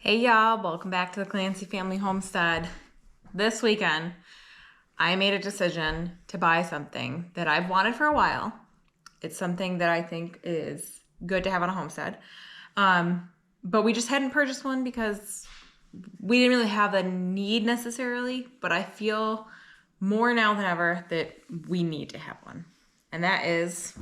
Hey y'all, welcome back to the Clancy Family Homestead. This weekend, I made a decision to buy something that I've wanted for a while. It's something that I think is good to have on a homestead. But we just hadn't purchased one because we didn't really have the need necessarily, but I feel more now than ever that we need to have one. And that is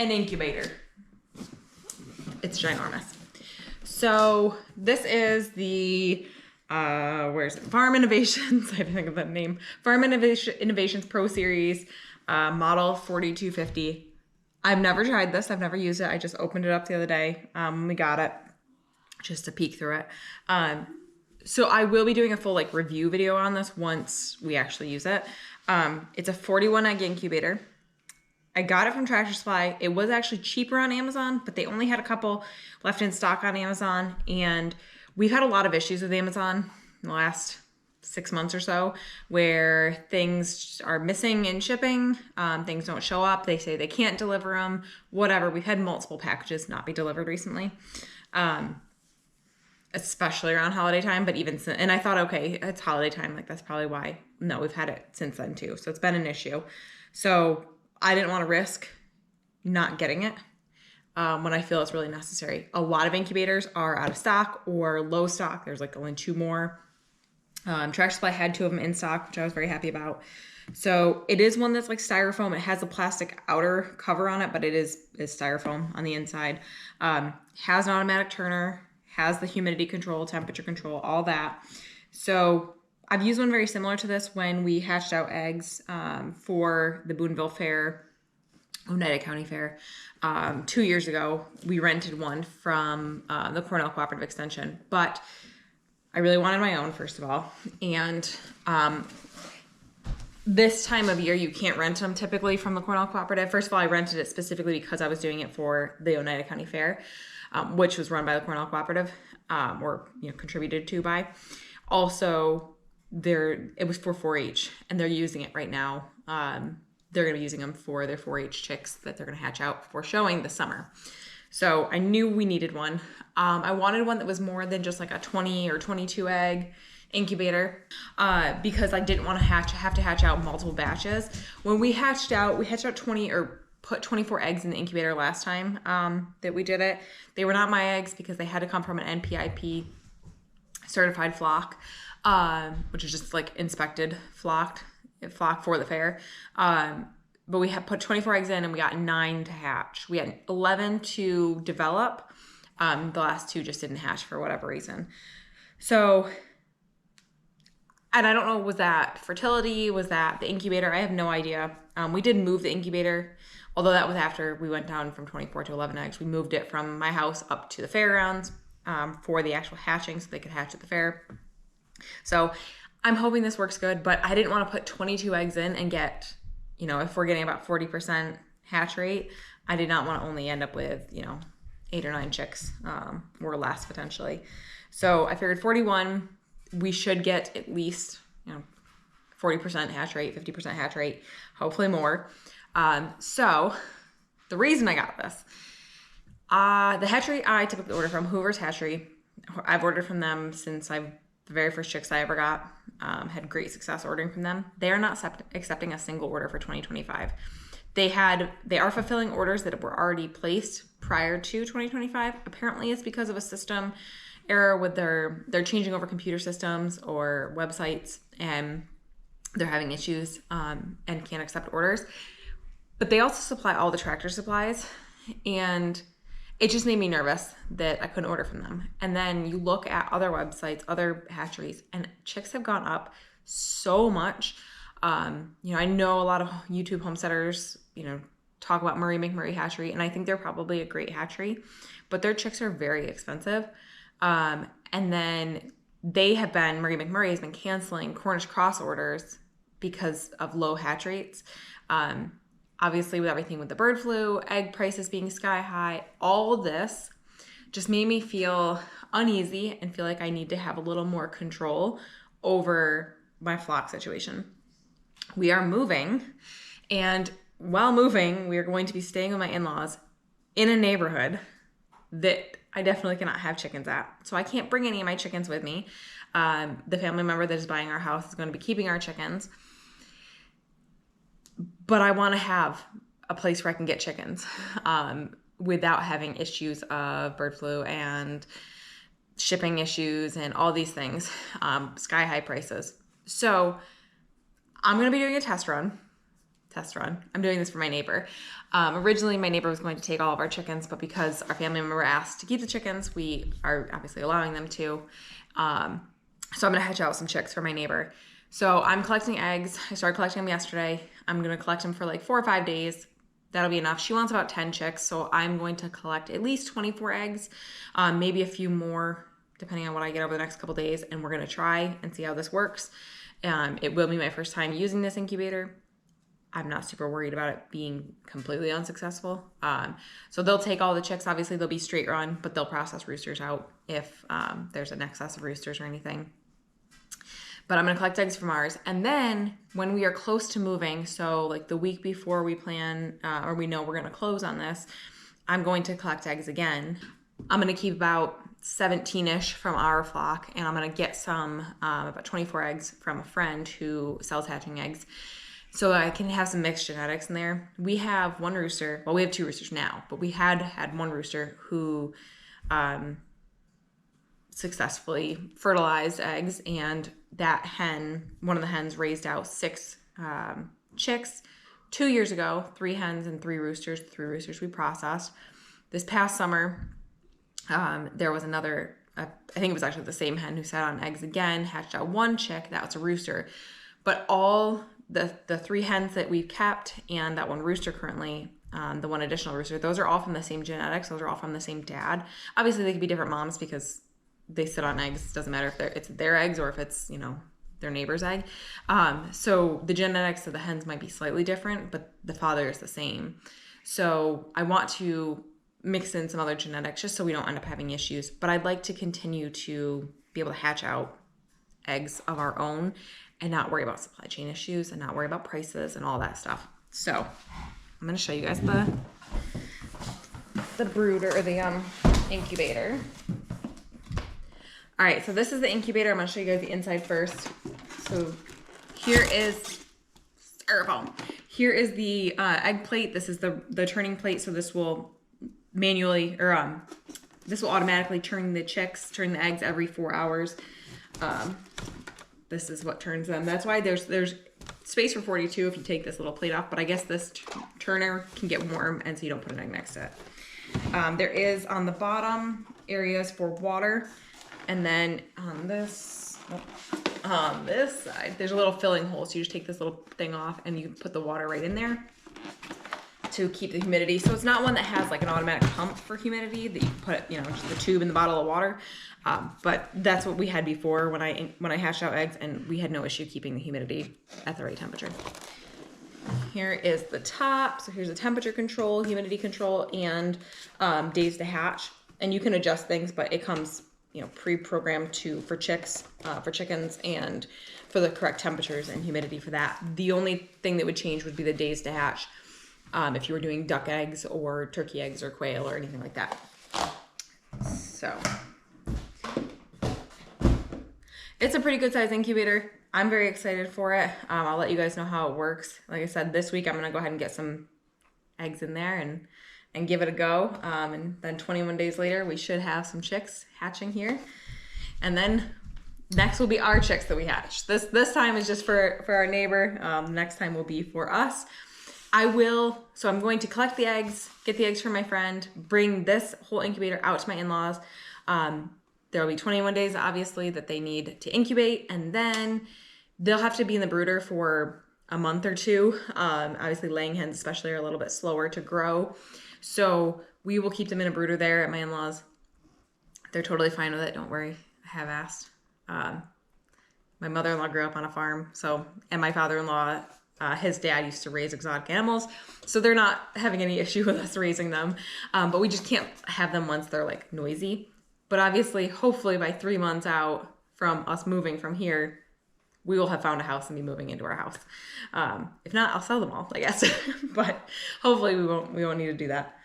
an incubator. It's ginormous. So this is the where's it? Farm Innovations. I didn't think of that name. Innovations Pro Series model 4250. I've never tried this. I've never used it. I just opened it up the other day when we got it, just to peek through it. So I will be doing a full review video on this once we actually use it. It's a 41 egg incubator. I got it from Tractor Supply. It was actually cheaper on Amazon, but they only had a couple left in stock on Amazon. And we've had a lot of issues with Amazon in the last 6 months or so, where things are missing in shipping. Things don't show up. They say they can't deliver them, whatever. We've had multiple packages not be delivered recently, especially around holiday time. But and I thought, okay, it's holiday time. That's probably why. No, we've had it since then too. So it's been an issue. So I didn't want to risk not getting it when I feel it's really necessary. A lot of incubators are out of stock or low stock. There's only 2 more. Tractor Supply had 2 of them in stock, which I was very happy about. So it is one that's like styrofoam. It has a plastic outer cover on it, but it is styrofoam on the inside. Has an automatic turner, has the humidity control, temperature control, all that. So I've used one very similar to this when we hatched out eggs for the Boonville Fair, Oneida County Fair. 2 years ago, we rented one from the Cornell Cooperative Extension, but I really wanted my own, first of all. And this time of year, you can't rent them typically from the Cornell Cooperative. First of all, I rented it specifically because I was doing it for the Oneida County Fair, which was run by the Cornell Cooperative, or contributed to by. Also, it was for 4-H, and they're using it right now. They're going to be using them for their 4-H chicks that they're going to hatch out for showing this summer. So I knew we needed one. I wanted one that was more than just like a 20 or 22 egg incubator, because I didn't want to have to hatch out multiple batches. When we hatched out 20 or put 24 eggs in the incubator last time that we did it. They were not my eggs because they had to come from an NPIP certified flock, which is just inspected flock for the fair. But we had put 24 eggs in and we got 9 to hatch. We had 11 to develop. The last 2 just didn't hatch for whatever reason. So, and I don't know, was that fertility? Was that the incubator? I have no idea. We did move the incubator, although that was after we went down from 24 to 11 eggs. We moved it from my house up to the fairgrounds for the actual hatching so they could hatch at the fair. So I'm hoping this works good, but I didn't want to put 22 eggs in and get, if we're getting about 40% hatch rate, I did not want to only end up with, 8 or 9 chicks or less potentially. So I figured 41, we should get at least, 40% hatch rate, 50% hatch rate, hopefully more. So the reason I got this, the hatchery I typically order from, Hoover's Hatchery. I've ordered from them since the very first chicks I ever got. Had great success ordering from them. They are not accepting a single order for 2025. They are fulfilling orders that were already placed prior to 2025. Apparently it's because of a system error with they're changing over computer systems or websites, and they're having issues and can't accept orders. But they also supply all the tractor supplies, and it just made me nervous that I couldn't order from them. And then you look at other websites, other hatcheries, and chicks have gone up so much. I know a lot of YouTube homesteaders, talk about Murray McMurray Hatchery, and I think they're probably a great hatchery, but their chicks are very expensive. And then Murray McMurray has been canceling Cornish cross orders because of low hatch rates. Obviously with everything with the bird flu, egg prices being sky high, all of this just made me feel uneasy and feel like I need to have a little more control over my flock situation. We are moving, and while moving, we are going to be staying with my in-laws in a neighborhood that I definitely cannot have chickens at. So I can't bring any of my chickens with me. The family member that is buying our house is going to be keeping our chickens. But I want to have a place where I can get chickens without having issues of bird flu and shipping issues and all these things, sky high prices. So I'm going to be doing a test run. I'm doing this for my neighbor. Originally, my neighbor was going to take all of our chickens, but because our family member asked to keep the chickens, we are obviously allowing them to. So I'm going to hatch out some chicks for my neighbor. So I'm collecting eggs. I started collecting them yesterday. I'm going to collect them for like 4 or 5 days. That'll be enough. She wants about 10 chicks, so I'm going to collect at least 24 eggs, maybe a few more, depending on what I get over the next couple days, and we're going to try and see how this works. It will be my first time using this incubator. I'm not super worried about it being completely unsuccessful. So they'll take all the chicks. Obviously, they'll be straight run, but they'll process roosters out if there's an excess of roosters or anything. But I'm going to collect eggs from ours. And then when we are close to moving, so like the week before we plan or we know we're going to close on this, I'm going to collect eggs again. I'm going to keep about 17-ish from our flock, and I'm going to get some, about 24 eggs from a friend who sells hatching eggs. So I can have some mixed genetics in there. We have one rooster. Well, we have 2 roosters now, but we had one rooster who successfully fertilized eggs, and that hen, one of the hens, raised out 6 chicks 2 years ago, 3 hens and 3 roosters. 3 roosters we processed. This past summer, there was another, I think it was actually the same hen who sat on eggs again, hatched out 1 chick. That was a rooster. But all the 3 hens that we've kept and that 1 rooster currently, the 1 additional rooster, those are all from the same genetics. Those are all from the same dad. Obviously, they could be different moms because they sit on eggs. It doesn't matter if it's their eggs or if it's, their neighbor's egg. So the genetics of the hens might be slightly different, but the father is the same. So I want to mix in some other genetics just so we don't end up having issues. But I'd like to continue to be able to hatch out eggs of our own and not worry about supply chain issues and not worry about prices and all that stuff. So I'm going to show you guys the brooder or the incubator. All right, so this is the incubator. I'm going to show you guys the inside first. So here is styrofoam. Here is the egg plate. This is the turning plate. So this will manually or this will automatically turn the eggs every 4 hours. This is what turns them. That's why there's space for 42 if you take this little plate off, but I guess this turner can get warm and so you don't put an egg next to it. There is on the bottom areas for water, and then on this side, there's a little filling hole. So you just take this little thing off and you put the water right in there to keep the humidity. So it's not one that has like an automatic pump for humidity that you put, just the tube in the bottle of water. But that's what we had before when I hatched out eggs, and we had no issue keeping the humidity at the right temperature. Here is the top. So here's the temperature control, humidity control, and days to hatch. And you can adjust things, but it comes, pre-programmed for chickens, and for the correct temperatures and humidity for that. The only thing that would change would be the days to hatch. If you were doing duck eggs or turkey eggs or quail or anything like that. So it's a pretty good size incubator. I'm very excited for it. I'll let you guys know how it works. Like I said, this week I'm going to go ahead and get some eggs in there and give it a go. And then 21 days later, we should have some chicks hatching here. And then next will be our chicks that we hatch. This time is just for our neighbor. Next time will be for us. So I'm going to collect the eggs, get the eggs from my friend, bring this whole incubator out to my in-laws. There will be 21 days, obviously, that they need to incubate, and then they'll have to be in the brooder for a month or 2. Obviously, laying hens especially are a little bit slower to grow. So we will keep them in a brooder there at my in-laws. They're totally fine with it. Don't worry. I have asked. My mother-in-law grew up on a farm, and my father-in-law, his dad used to raise exotic animals, so they're not having any issue with us raising them. But we just can't have them once they're like noisy. But obviously, hopefully by 3 months out from us moving from here, we will have found a house and be moving into our house. If not, I'll sell them all, I guess. But hopefully we won't need to do that.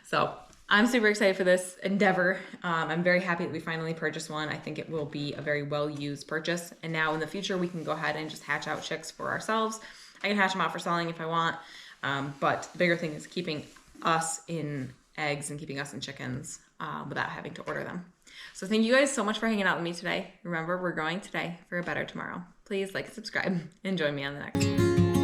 So I'm super excited for this endeavor. I'm very happy that we finally purchased one. I think it will be a very well-used purchase. And now in the future, we can go ahead and just hatch out chicks for ourselves. I can hatch them out for selling if I want. But the bigger thing is keeping us in eggs and keeping us in chickens without having to order them. So thank you guys so much for hanging out with me today. Remember, we're growing today for a better tomorrow. Please like and subscribe and join me on the next one.